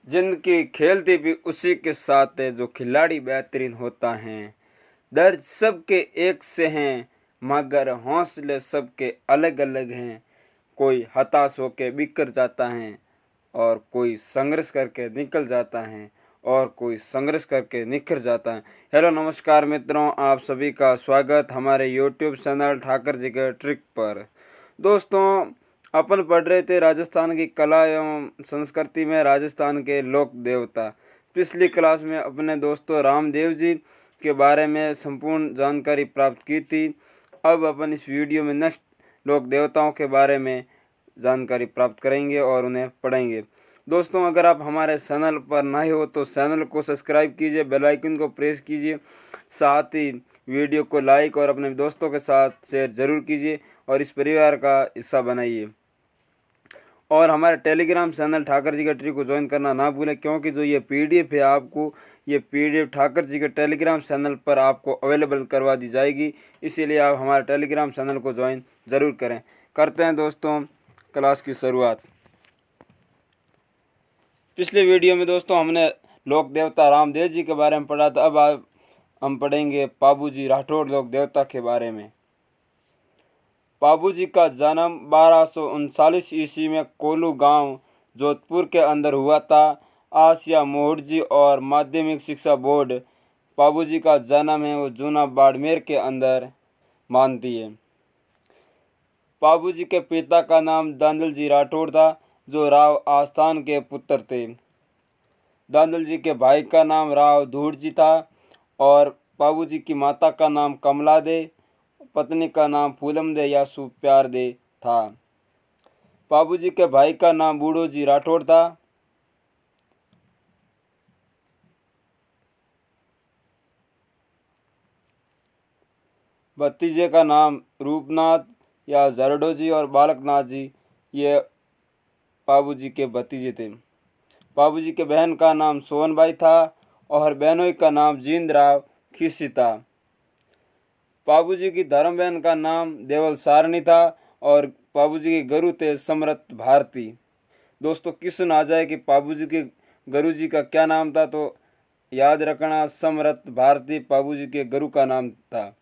जिनकी खेलती भी उसी के साथ है, जो खिलाड़ी बेहतरीन होता है। दर्द सबके एक से हैं, मगर हौसले सबके अलग अलग हैं। कोई हताश होकर बिखर जाता है और कोई संघर्ष करके निकल जाता है और कोई संघर्ष करके निखर जाता है। हेलो नमस्कार मित्रों, आप सभी का स्वागत हमारे यूट्यूब चैनल ठाकर जी के ट्रिक पर। दोस्तों, अपन पढ़ रहे थे राजस्थान की कला एवं संस्कृति में राजस्थान के लोक देवता। पिछली क्लास में अपने दोस्तों रामदेव जी के बारे में संपूर्ण जानकारी प्राप्त की थी। अब अपन इस वीडियो में नेक्स्ट लोक देवताओं के बारे में जानकारी प्राप्त करेंगे और उन्हें पढ़ेंगे। दोस्तों, अगर आप हमारे चैनल पर नए हो तो चैनल को सब्सक्राइब कीजिए, बेल आइकन को प्रेस कीजिए, साथ ही वीडियो को लाइक और अपने दोस्तों के साथ शेयर जरूर कीजिए और इस परिवार का हिस्सा बनाइए। और हमारे टेलीग्राम चैनल ठाकर जी का ट्री को ज्वाइन करना ना भूलें, क्योंकि जो ये पीडीएफ है आपको ये पीडीएफ ठाकर जी के टेलीग्राम चैनल पर आपको अवेलेबल करवा दी जाएगी। इसीलिए आप हमारे टेलीग्राम चैनल को ज्वाइन ज़रूर करें। करते हैं दोस्तों क्लास की शुरुआत। पिछले वीडियो में दोस्तों हमने लोक देवता रामदेव जी के बारे में पढ़ा था। अब हम पढ़ेंगे पाबूजी राठौड़ लोक देवता के बारे में। पाबूजी का जन्म 1239 ईस्वी में कोलू गांव जोधपुर के अंदर हुआ था। आसिया मोहर्जी और माध्यमिक शिक्षा बोर्ड पाबूजी का जन्म है वो जूना बाड़मेर के अंदर मानती है। पाबूजी के पिता का नाम दांदल जी राठौड़ था, जो राव आस्थान के पुत्र थे। दांदल जी के भाई का नाम राव धूड़ जी था और पाबूजी की माता का नाम कमला दे, पत्नी का नाम फूलम दे या सुप्यार दे था। पाबूजी के भाई का नाम बूढ़ो जी राठौड़ था। भतीजे का नाम रूपनाथ या जरडो जी और बालकनाथ जी ये पाबूजी के भतीजे थे। पाबूजी के बहन का नाम सोनबाई था और बहनोई का नाम जींदराव खिसी था। पाबूजी की धर्म बहन का नाम देवल सारणी था और पाबूजी के गुरु थे समरथ भारती। दोस्तों, क्वेश्चन आ जाए कि पाबूजी के गुरु जी का क्या नाम था, तो याद रखना समरथ भारती पाबूजी के गुरु का नाम था।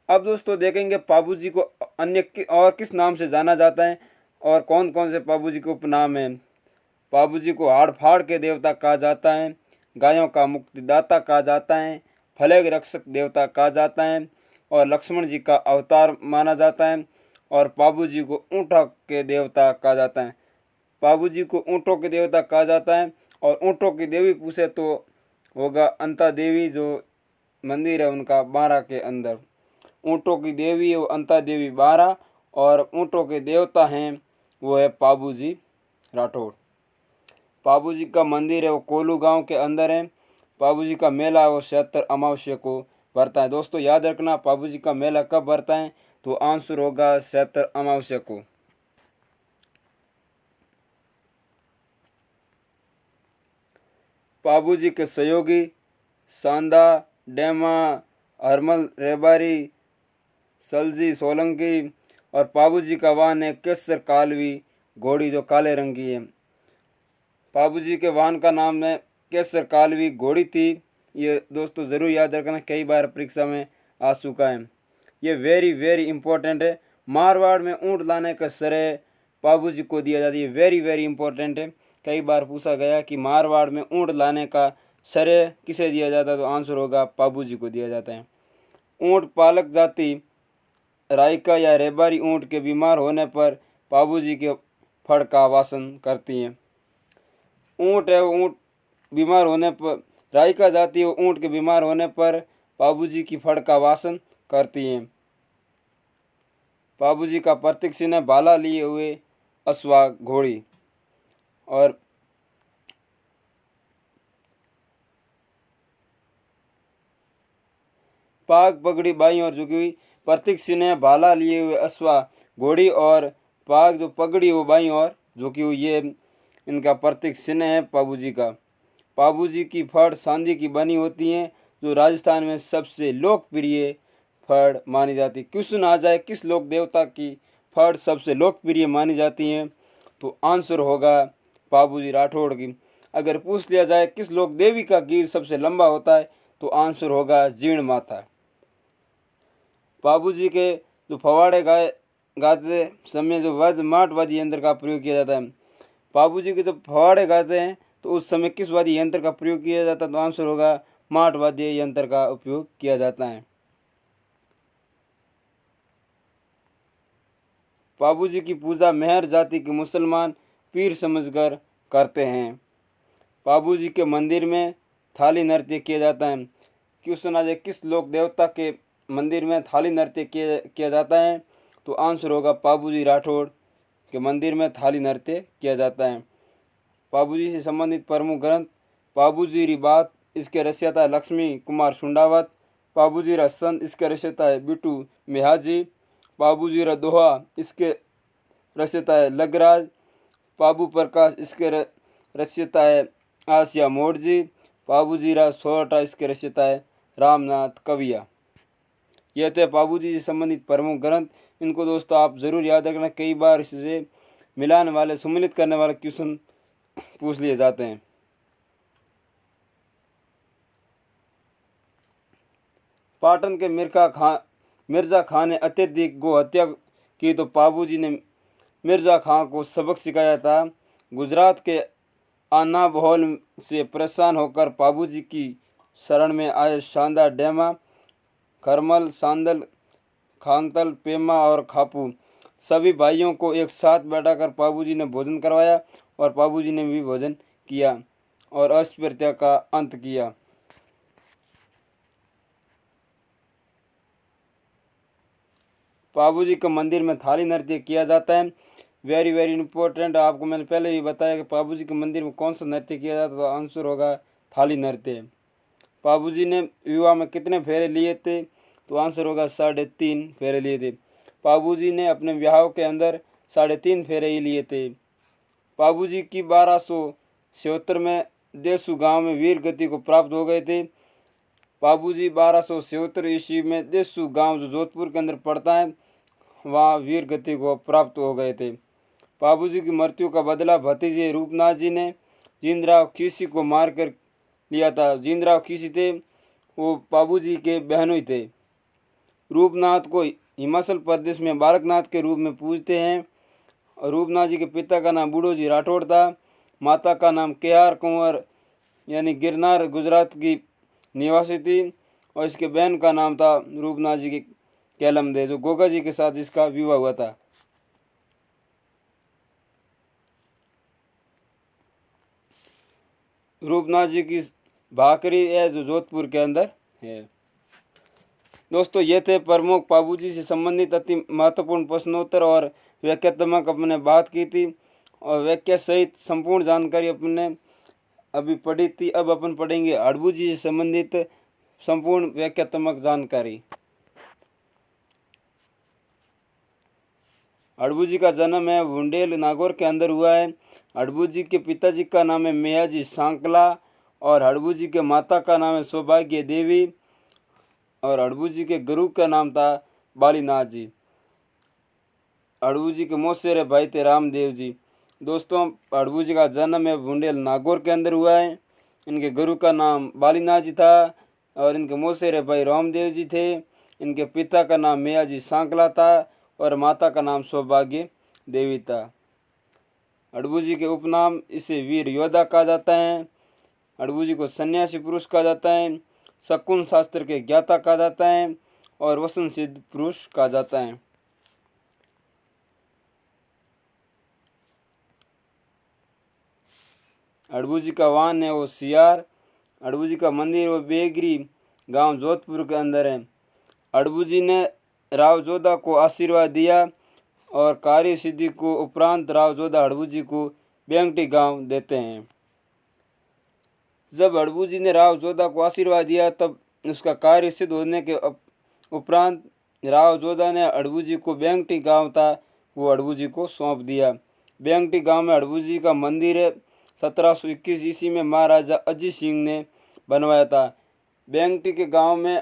अब दोस्तों देखेंगे पाबूजी को अन्य और किस नाम से जाना जाता है और कौन कौन से पाबूजी के उपनाम हैं। पाबूजी को हाड़ फाड़ के देवता कहा जाता है, गायों का मुक्तिदाता कहा जाता है, फलेग रक्षक देवता कहा जाता है और लक्ष्मण जी का अवतार माना जाता है और पाबूजी को ऊँटों के देवता कहा जाता है। पाबूजी को ऊँटों के देवता कहा जाता है और ऊँटों की देवी पूछे तो होगा अंता देवी, जो मंदिर है उनका बारा के अंदर। ऊँटों की देवी है वो अंता देवी बारा और ऊँटों के देवता हैं वो है पाबूजी राठौड़। पाबूजी का मंदिर है वो कोलू गांव के अंदर है। पाबूजी का मेला वो 76 अमावस्या को भरता है। दोस्तों याद रखना पाबूजी का मेला कब भरता है, तो आंसर होगा 76 अमावस्या को। पाबूजी के सहयोगी सांदा, डेमा, हरमल रेबारी, सलजी सोलंकी और पाबूजी का वाहन है केसर कालवी घोड़ी, जो काले रंग की है। पाबूजी के वाहन का नाम है केसर कालवी घोड़ी थी। ये दोस्तों ज़रूर याद रखना, कई बार परीक्षा में आ चुका है। ये वेरी वेरी इंपॉर्टेंट है। मारवाड़ में ऊँट लाने का श्रेय पाबूजी को दिया जाता है। ये वेरी वेरी इंपॉर्टेंट है। कई बार पूछा गया कि मारवाड़ में ऊँट लाने का श्रेय किसे दिया जाता है, तो आंसर होगा पाबूजी को दिया जाता है। ऊँट पालक जाति रायका या रेबारी ऊँट के बीमार होने पर पाबूजी के फड़ का वासन करती हैं। ऊँट है ऊँट बीमार होने पर, रायका जाति ऊँट के बीमार होने पर पाबूजी की फड़ का वासन करती हैं। पाबूजी का प्रतीक चिन्ह है भाला लिए हुए अश्वा घोड़ी और पाग पगड़ी बाई और झुकी हुई। प्रतीक चिन्ह है भाला लिए हुए अश्वा घोड़ी और पाग जो पगड़ी वो बाई और झुकी हुई, ये इनका प्रतीक चिन्ह है पाबूजी का। पाबूजी की फड़ चांदी की बनी होती हैं, जो राजस्थान में सबसे लोकप्रिय फड़ मानी जाती है। क्वेश्चन आ जाए किस लोक देवता की फड़ सबसे लोकप्रिय मानी जाती है, तो आंसर होगा बाबूजी राठौड़ की। अगर पूछ लिया जाए किस लोक देवी का गीत सबसे लंबा होता है तो आंसर होगा जीर्ण माता। बाबूजी के जो फवाड़े गाते समय जो माठ वाद्य यंत्र का प्रयोग किया जाता है, बाबूजी के जब फवाड़े गाते हैं तो उस समय किस वाद्य यंत्र का प्रयोग किया जाता है तो आंसर होगा माठ वाद्य यंत्र का उपयोग किया जाता है। बाबूजी की पूजा मेहर जाति के मुसलमान पीर समझकर करते हैं। बाबूजी के मंदिर में थाली नृत्य किया जाता है। क्वेश्चन आ जाए किस लोक देवता के मंदिर में थाली नृत्य किया जाता है तो आंसर होगा बाबूजी राठौड़ के मंदिर में थाली नृत्य किया जाता है। बाबूजी से संबंधित प्रमुख ग्रंथ बाबूजी री बात, इसके रचयिता है लक्ष्मी कुमार सुंडावत। बाबूजी रा संत, इसके रचयिता है बिटू मेहाजी। बाबूजी रा दोहा, इसके रचयिता है लगराज। बाबू प्रकाश, इसके रचयिता है आसिया मोड़जी। बाबूजी रा सोरठा, इसके रचयिता है रामनाथ कविया। यह थे बाबूजी से संबंधित प्रमुख ग्रंथ। इनको दोस्तों आप जरूर याद रखना, कई बार इससे मिलाने वाले सम्मिलित करने वाले क्वेश्चन पूछ लिए जाते हैं। पाटन के मिर्जा खान ने अत्यधिक गो हत्या की तो बाबूजी ने मिर्जा खान को सबक सिखाया था। गुजरात के आनाबहोल से परेशान होकर बाबूजी की शरण में आए शानदार डेमा, खरमल, सांदल, खांगतल, पेमा और खापू सभी भाइयों को एक साथ बैठाकर बाबूजी ने भोजन करवाया और बाबूजी ने भी भोजन किया और अस्पृश्यता का अंत किया। बाबूजी के मंदिर में थाली नृत्य किया जाता है। वेरी वेरी इंपॉर्टेंट, आपको मैंने पहले भी बताया कि बाबूजी के मंदिर में कौन सा नृत्य किया जाता है तो आंसर होगा थाली नृत्य। बाबूजी ने विवाह में कितने फेरे लिए थे तो आंसर होगा 3.5 फेरे लिए थे। बाबूजी ने अपने विवाह के अंदर 3.5 फेरे ही लिए थे। बाबूजी की 1276 में देसू गांव में वीर गति को प्राप्त हो गए थे। बाबूजी 1276 ईस्वी में देसू गांव जो जोधपुर के अंदर पड़ता है वहाँ वीर गति को प्राप्त हो गए थे। बाबूजी की मृत्यु का बदला भतीजे रूपनाथ जी ने जींदराव खीसी को मार कर लिया था। जींदराव खीसी थे वो बाबूजी के बहनोई थे। रूपनाथ को हिमाचल प्रदेश में बालकनाथ के रूप में पूजते हैं। और रूपनाथ जी के पिता का नाम बूढ़ो जी राठौड़ था। माता का नाम केआर कुंवर यानी गिरनार गुजरात की निवासी थी और इसके बहन का नाम था रूपनाथ जी की कैलमदे जो गोगा जी के साथ इसका विवाह हुआ था। रूपनाथ जी की भाकरी है जो जोधपुर के अंदर है। दोस्तों ये थे प्रमुख बाबूजी से संबंधित अति महत्वपूर्ण प्रश्नोत्तर और व्याख्यात्मक अपने बात की थी और व्याख्या सहित संपूर्ण जानकारी अपने अभी पढ़ी थी। अब अपन पढ़ेंगे हड़बू जी से संबंधित संपूर्ण व्याख्यात्मक जानकारी। हड़बू जी का जन्म है बुंडेल नागौर के अंदर हुआ है। हड़बू जी के पिताजी का नाम है मेयाजी सांकला और हड़बू जी के माता का नाम है सौभाग्य देवी और हड़बू जी के गुरु का नाम था बालीनाथ जी। हड़बू जी के मौसेरे भाई थे रामदेव जी। दोस्तों हड़बू जी का जन्म है बुंडेल नागौर के अंदर हुआ है। इनके गुरु का नाम बालीनाथ जी था और इनके मौसेरे भाई रामदेव जी थे। इनके पिता का नाम मेयाजी सांकला था और माता का नाम सौभाग्य देवी था। हड़बू जी के उपनाम इसे वीर योद्धा कहा जाता है। हड़बू जी को सन्यासी पुरुष कहा जाता है, शकुन शास्त्र के ज्ञाता कहा जाता है और वसन सिद्ध पुरुष कहा जाता है। हड़बू जी का वाहन है वो सियार। हड़बू जी का मंदिर वो बेगरी गांव जोधपुर के अंदर है। हड़बू जी ने राव जोधा को आशीर्वाद दिया और कार्य सिद्धि को उपरांत राव जोधा हड़बू जी को बेंगटी गांव देते हैं। जब हड़बू जी ने राव जोधा को आशीर्वाद दिया तब उसका कार्य सिद्ध होने के उपरांत राव जोधा ने हड़बू जी को बेंगटी गांव था वो हड़बू जी को सौंप दिया। बेंगटी गांव में हड़बू जी का मंदिर है 1721 ईस्वी में महाराजा अजीत सिंह ने बनवाया था। बेंगटी के गांव में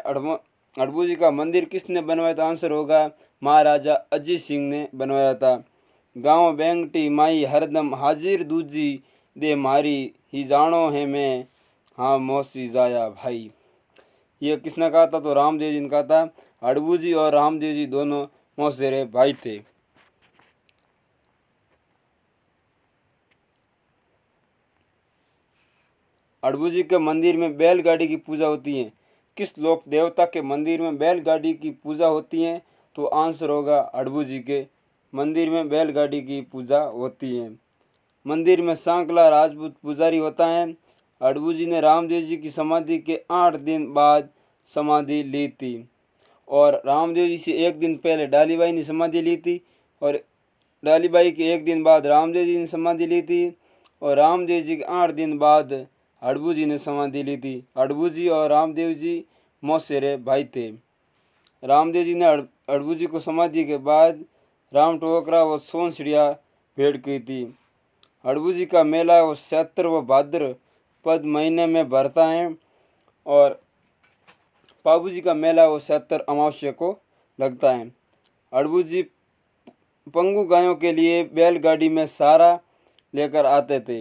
हड़बू जी का मंदिर किसने बनवाया था आंसर होगा महाराजा अजीत सिंह ने बनवाया था। गाँव बेंगटी माई हरदम हाजिर दूजी दे मारी ही जानो है मैं हाँ मौसी जाया भाई। ये किसने कहा था? तो रामदेव जी ने कहा था। हड़बू जी और रामदेव जी दोनों मौसेरे भाई थे। हड़बू जी के मंदिर में बैलगाड़ी की पूजा होती है। किस लोक देवता के मंदिर में बैलगाड़ी की पूजा होती है? तो आंसर होगा हड़बू जी के मंदिर में बैलगाड़ी की पूजा होती है। मंदिर में सांकला राजपूत पुजारी होता है। हड़बू जी ने रामदेव जी की समाधि के 8 दिन बाद समाधि ली थी और रामदेव जी से 1 दिन पहले डालीबाई ने समाधि ली थी और डालीबाई के 1 दिन बाद रामदेव जी ने समाधि ली थी और रामदेव जी के 8 दिन बाद हड़बू जी ने समाधि ली थी। हड़बू जी और रामदेव जी मौसेरे भाई थे। रामदेव जी ने हड़बू जी को समाधि के बाद राम टोकरा व सोनसड़िया भेंट की थी। हड़बू जी का मेला वो चैत्र व भाद्रपद महीने में भरता है और पाबू जी का मेला वो चैत्र अमावस्या को लगता है। हड़बू जी पंगु गायों के लिए बैलगाड़ी में सहारा लेकर आते थे।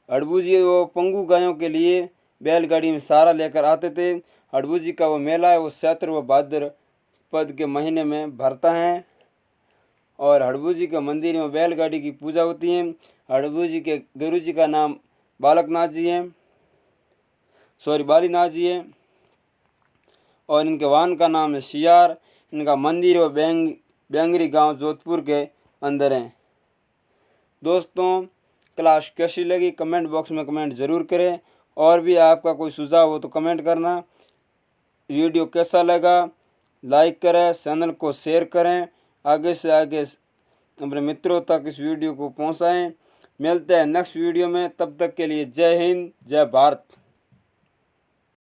हड़बू जी वो पंगु गायों के लिए बैलगाड़ी में सहारा लेकर आते थे। हड़बू जी का वो मेला है वो चैत्र व भाद्रपद के महीने में भरता है और हड़बू जी के मंदिर में बैलगाड़ी की पूजा होती है। हड़बू जी के गुरु जी का नाम बालीनाथ जी है और इनके वाहन का नाम है सियार। इनका मंदिर व बेंगरी गांव जोधपुर के अंदर है। दोस्तों क्लास कैसी लगी कमेंट बॉक्स में कमेंट ज़रूर करें और भी आपका कोई सुझाव हो तो कमेंट करना। वीडियो कैसा लगा लाइक करें, चैनल को शेयर करें, आगे से आगे अपने मित्रों तक इस वीडियो को पहुंचाएं। मिलते हैं नेक्स्ट वीडियो में, तब तक के लिए जय हिंद जय भारत।